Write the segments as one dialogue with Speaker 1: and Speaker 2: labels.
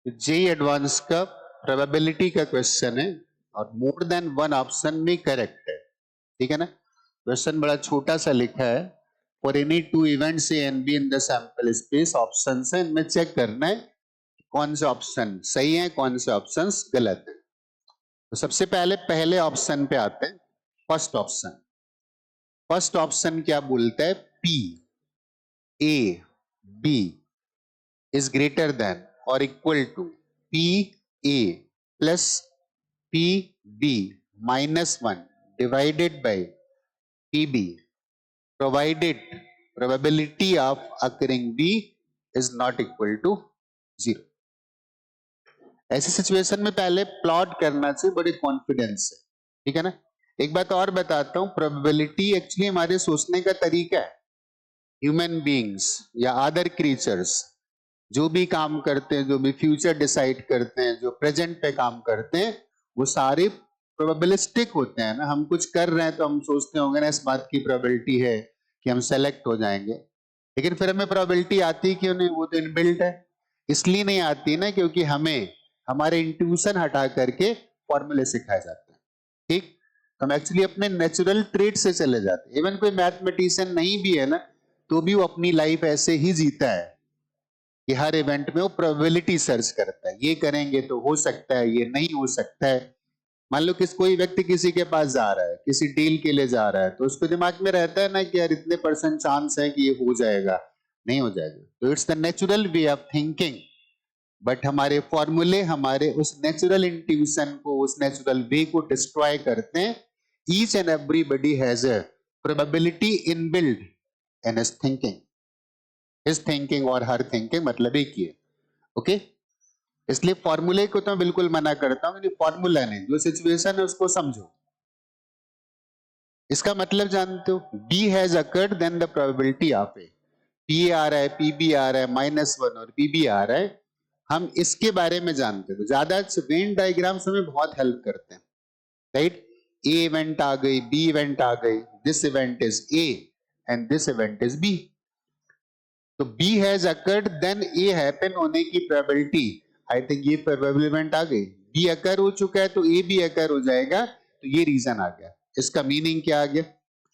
Speaker 1: JEE advance का probability का question है और मोर देन वन ऑप्शन में करेक्ट है, ठीक है ना। क्वेश्चन बड़ा छोटा सा लिखा है, for any two events A and be in the sample space option है, इनमें चेक करना है कौन से ऑप्शन सही है कौन से ऑप्शन गलत है। तो सबसे पहले ऑप्शन पे आते हैं। फर्स्ट ऑप्शन क्या बोलता है, P A B is greater than और equal to P A plus P B minus one divided by P B provided probability of occurring B is not equal to 0। ऐसी situation में पहले plot करना चाहिए बड़े कॉन्फिडेंस से, ठीक है ना। एक बात और बताता हूं, प्रोबेबिलिटी एक्चुअली हमारे सोचने का तरीका है। ह्यूमन बीइंग्स या अदर क्रीचर्स जो भी काम करते हैं, जो भी फ्यूचर डिसाइड करते हैं, जो प्रेजेंट पे काम करते हैं, वो सारे प्रोबेबिलिस्टिक होते हैं ना। हम कुछ कर रहे हैं तो हम सोचते होंगे ना इस बात की प्रोबेबिलिटी है कि हम सेलेक्ट हो जाएंगे, लेकिन फिर हमें प्रोबेबिलिटी आती क्यों नहीं, वो तो इनबिल्ट है। इसलिए नहीं आती ना क्योंकि हमें हमारे इंट्यूशन हटा करके फॉर्मूले सिखाए जाते हैं, ठीक। तो हम एक्चुअली अपने नेचुरल ट्रेट से चले जाते हैं। इवन कोई मैथमेटिशियन नहीं भी है ना तो भी वो अपनी लाइफ ऐसे ही जीता है कि हर इवेंट में वो प्रोबेबिलिटी सर्च करता है, ये करेंगे तो हो सकता है, ये नहीं हो सकता है। मान लो कोई व्यक्ति किसी के पास जा रहा है, किसी डील के लिए जा रहा है, तो उसके दिमाग में रहता है ना कि यार इतने % चांस है कि ये हो जाएगा, नहीं हो जाएगा। तो it's the natural way of thinking, but हमारे फॉर्मूले हमारे उस नेचुरल इंट्यूशन को, उस नेचुरल वे को डिस्ट्रॉय करते हैं। Each and everybody has a probability inbuilt in his thinking. His thinking और हर थिंकिंग मतलब एक ही है, ओके। इसलिए फॉर्मूले को तो मैं बिल्कुल मना करता हूं, फॉर्मूला नहीं, जो सिचुएशन है उसको समझो। इसका मतलब जानते हो, B has occurred then the probability of A. P आ रहा है, पीबी आ रहा है, -1 और पीबी आ रहा है, हम इसके बारे में जानते हैं। तो ज्यादा वेन डायग्राम्स हमें बहुत हेल्प करते हैं, राइट। ए इवेंट आ गई, बी इवेंट आ गई, this event is A and this event is B. तो B has occurred then A happen होने की प्रोबेबिलिटी, आई थिंक ये प्रोबेबल इवेंट आ गई। बी अकर हो चुका है तो ए भी अकर हो जाएगा, तो ये रीजन आ गया। इसका मीनिंग क्या आ गया,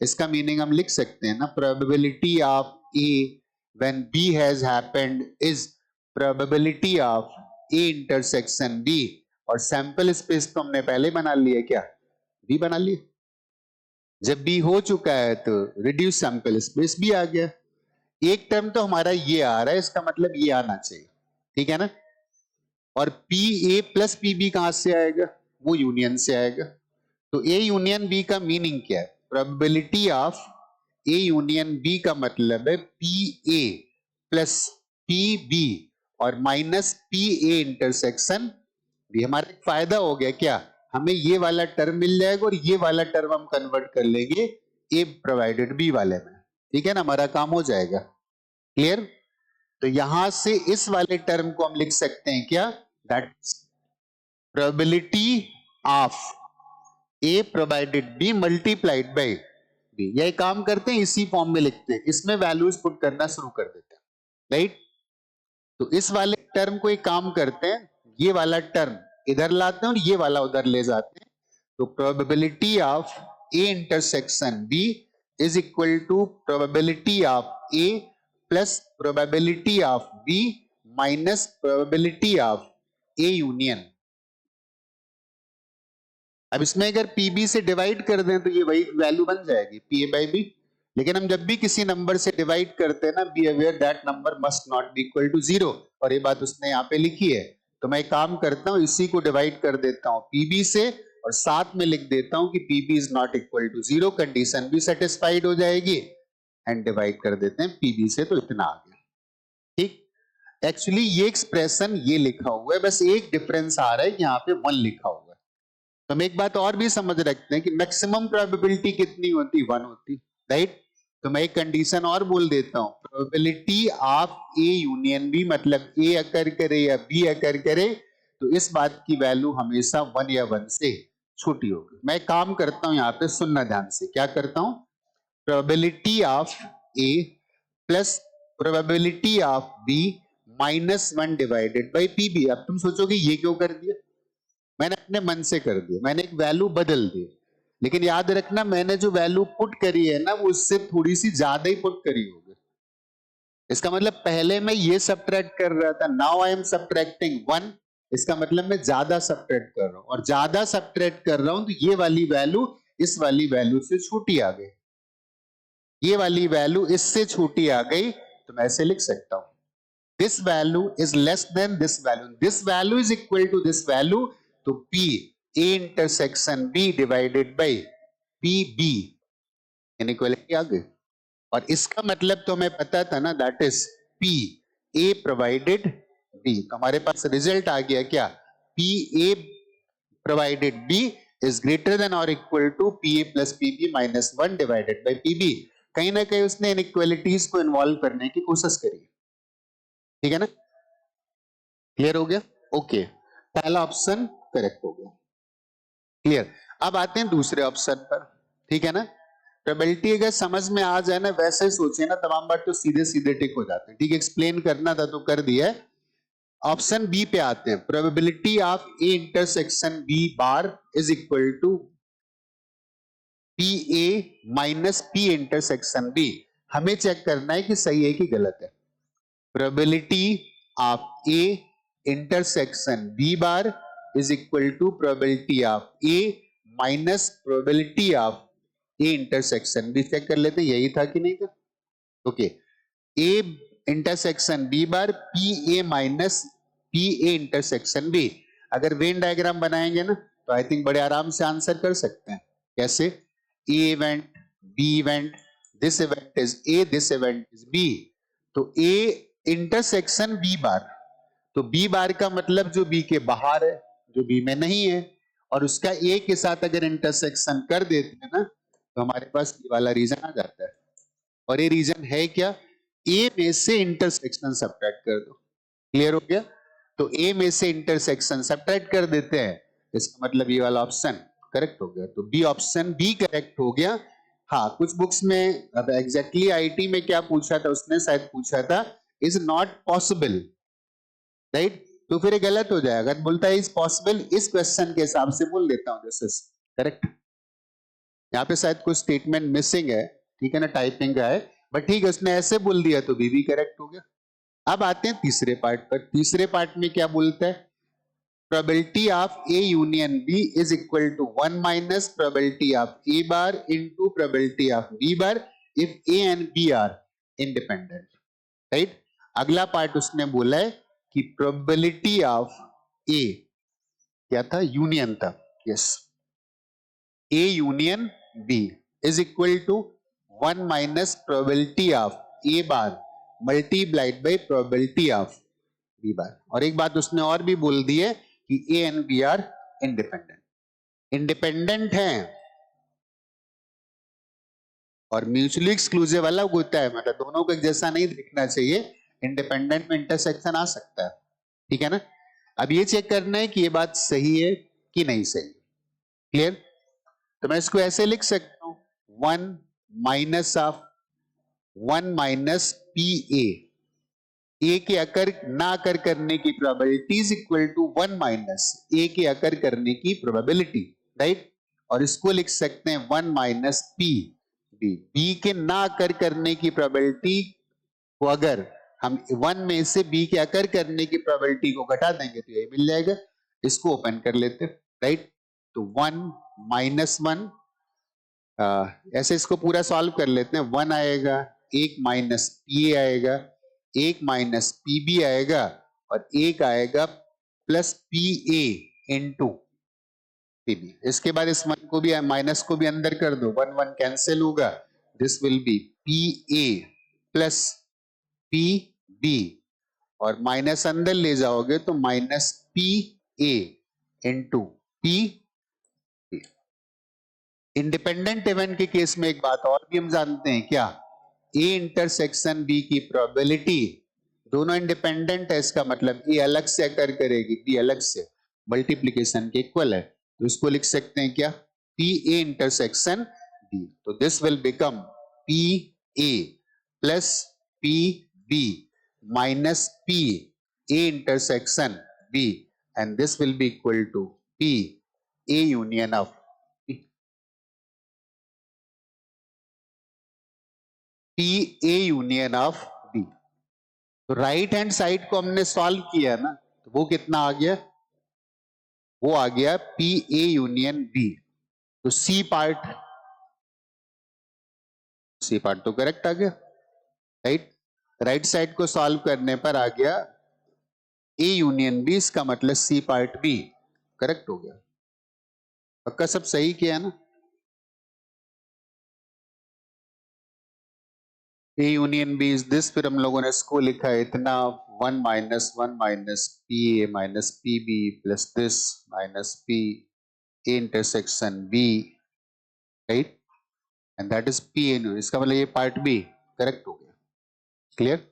Speaker 1: इसका मीनिंग हम लिख सकते हैं ना, probability of A when B has happened is probability of A intersection B. और सैंपल स्पेस तो हमने पहले बना लिया, क्या बी बना लिया। जब बी हो चुका है तो रिड्यूस सैंपल स्पेस भी आ गया। एक टर्म तो हमारा ये आ रहा है, इसका मतलब ये आना चाहिए, ठीक है ना। और P A plus P B कहां से आएगा, वो यूनियन से आएगा। तो ए यूनियन बी का मीनिंग क्या है, probability of A union B का मतलब है P A plus P B और minus P A intersection B. हमारा एक फायदा हो गया क्या, हमें ये वाला टर्म मिल जाएगा और ये वाला टर्म हम कन्वर्ट कर लेंगे ए प्रोवाइडेड बी वाले में, ठीक है ना, हमारा काम हो जाएगा। क्लियर। तो यहां से इस वाले टर्म को हम लिख सकते हैं क्या, that probability of A provided B multiplied by B. यही काम करते हैं, इसी फॉर्म में लिखते हैं, इसमें वैल्यूज पुट करना शुरू कर देते हैं, राइट। तो इस वाले टर्म को एक काम करते हैं, ये वाला टर्म इधर लाते हैं और ये वाला उधर ले जाते हैं। तो probability of A intersection B is equal to probability of A plus probability of B minus probability of A union. अब इसमें अगर पीबी से डिवाइड कर दें तो ये वही वैल्यू बन जाएगी पी ए बाई बी। लेकिन हम जब भी किसी नंबर से डिवाइड करते हैं ना, be aware that number must not be equal to 0, और ये बात उसने यहाँ पे लिखी है। तो मैं काम करता हूं, इसी को डिवाइड कर देता हूं पीबी से और साथ में लिख देता हूं कि PB is not equal to 0, condition भी सेटिस्फाइड हो जाएगी एंड डिवाइड कर देते हैं पीबी से, तो इतना आ गया, ठीक। एक्चुअली ये एक्सप्रेशन ये लिखा हुआ है, बस एक डिफरेंस आ रहा है, यहाँ पे 1 लिखा हुआ है। तो हम एक बात और भी समझ रखते हैं कि मैक्सिमम प्रोबेबिलिटी कितनी होती, 1 होती, राइट। तो मैं एक कंडीशन और बोल देता हूं, probability of A union B, मतलब ए अकर करे या बी अकर करे, तो इस बात की वैल्यू हमेशा 1 या 1 से छोटी होगी। मैं काम करता हूं, यहां पे सुनना ध्यान से, क्या करता हूं, probability of A plus probability of B -1 divided by PB. अब तुम सोचोगे ये क्यों कर दिया, मैंने अपने मन से कर दिया, मैंने एक वैल्यू बदल दी, लेकिन याद रखना मैंने जो वैल्यू पुट करी है ना वो उससे थोड़ी सी ज्यादा ही पुट करी होगी। इसका मतलब पहले मैं ये सब्ट्रैक्ट कर रहा था, नाउ आई एम सब्ट्रैक्टिंग 1, इसका मतलब मैं ज्यादा सब्ट्रैक्ट कर रहा हूं, और ज्यादा सब्ट्रैक्ट कर रहा हूं तो ये वाली वैल्यू इस वाली वैल्यू से छोटी आ गई, ये वाली वैल्यू इससे छोटी आ गई, तो मैं ऐसे लिख सकता हूं this value is less than this value, this value is equal to this value, तो P A intersection B divided by PB inequality आ गई। और इसका मतलब तो हमें पता था ना, that is P A provided B, तो हमारे पास रिजल्ट आ गया क्या, P A provided B is greater than or equal to PA plus PB minus 1 divided by PB। कहीं ना कहीं उसने इनइक्वालिटीज को इन्वॉल्व करने की कोशिश करी, ठीक है ना, क्लियर हो गया, ओके, पहला ऑप्शन करेक्ट हो गया, क्लियर। अब आते हैं दूसरे ऑप्शन पर, ठीक है ना। प्रोबेबिलिटी अगर समझ में आ जाए ना, वैसे ही सोचे ना तमाम बार तो सीधे सीधे टिक हो जाते हैं, ठीक है, एक्सप्लेन करना था तो कर दिया है। ऑप्शन बी पे आते हैं, probability of A intersection B bar is equal to P A minus P intersection B. हमें चेक करना है कि सही है कि गलत है। Probability of A intersection B bar is equal to probability of A minus probability of A intersection B. Check कर लेते यही था कि नहीं था, okay. A intersection B bar P A minus P A intersection B. अगर Venn diagram बनाएंगे ना तो आई थिंक बड़े आराम से आंसर कर सकते हैं। कैसे, A event B event, this event is A, this event is B, तो ए इंटरसेक्शन बी बार, तो बी बार का मतलब जो बी के बाहर है, जो बी में नहीं है, और उसका ए के साथ अगर इंटरसेक्शन कर देते हैं ना तो हमारे पास ये वाला रीजन आ जाता है। और ये रीजन है क्या, ए में से इंटरसेक्शन सब्ट्रैक्ट कर दो, क्लियर हो गया। तो ए में से इंटरसेक्शन सब्ट्रैक्ट कर देते हैं, इसका मतलब ये वाला ऑप्शन करेक्ट हो गया, तो बी ऑप्शन बी करेक्ट हो गया। हाँ, कुछ बुक्स में, अब एग्जैक्टली आईटी में क्या पूछा था, उसने शायद पूछा था इज नॉट पॉसिबल, राइट, तो फिर ये गलत हो जाएगा। बोलता है इज पॉसिबल, इस क्वेश्चन के हिसाब से बोल देता हूं दिस इज करेक्ट। यहाँ पे शायद कुछ स्टेटमेंट मिसिंग है, ठीक है ना, टाइपिंग का है, बट ठीक है, उसने ऐसे बोल दिया तो बी करेक्ट हो गया। अब आते हैं तीसरे पार्ट पर। तीसरे पार्ट में क्या बोलता है, probability of A union B is equal to 1 minus probability of A bar into probability of B bar if A and B are independent, right. अगला पार्ट उसने बोला है कि प्रोबेबिलिटी ऑफ ए क्या था, यूनियन था, yes, A union B is equal to 1 minus probability of A bar multiplied by probability of B bar. और एक बात उसने और भी बोल दी है कि A and B are independent, independent हैं और म्यूचुअली एक्सक्लूसिव अलग होता है, मतलब दोनों को एक जैसा नहीं दिखना चाहिए, इंडिपेंडेंट में इंटरसेक्शन आ सकता है, ठीक है ना। अब ये चेक करना है कि ये बात सही है कि नहीं सही, क्लियर। तो मैं इसको ऐसे लिख सकता हूं, 1 minus of 1 minus P A के अकर ना अकर करने की probability is equal to 1 minus A के अकर करने की प्रोबेबिलिटी, राइट। और इसको लिख सकते हैं 1 माइनस पी बी के ना अकर करने की प्रोबेबिलिटी को अगर हम 1 में से बी के अकर करने की प्रोबेबिलिटी को घटा देंगे तो ये मिल जाएगा। इसको ओपन कर लेते, राइट। तो 1 माइनस 1, ऐसे इसको पूरा सॉल्व कर लेते हैं, 1 आएगा, 1 माइनस पी आएगा, 1 माइनस पीबी आएगा, और 1 आएगा plus P A into P B. इसके बाद इस 1 को भी माइनस को भी अंदर कर दो, 1 1 कैंसिल होगा, this will be P A plus P B, और माइनस अंदर ले जाओगे तो minus P A into P. Independent event के केस में एक बात और भी हम जानते हैं, क्या, ए इंटरसेक्शन बी की प्रोबेबिलिटी, दोनों इंडिपेंडेंट है, इसका मतलब ए अलग से अकर करेगी, बी अलग से, मल्टीप्लीकेशन के इक्वल है, तो इसको लिख सकते हैं क्या, पी ए इंटरसेक्शन बी। तो this will become P A plus P B minus P A intersection B, and this will be equal to P A union of P. P A union of B. तो right hand side को हमने solve किया ना, तो वो कितना आ गया? वो आ गया P A यूनियन B. तो सी पार्ट तो करेक्ट आ गया, राइट. राइट साइड को सॉल्व करने पर आ गया A यूनियन B, इसका मतलब सी पार्ट B करेक्ट हो गया. पक्का सब सही किया ना? A union B is this, फिर हम लोगों ने इसको लिखा है इतना 1 minus P A minus P B plus this minus P A intersection B, right, and that is P A. इसका मतलब ये पार्ट B करेक्ट हो गया. क्लियर?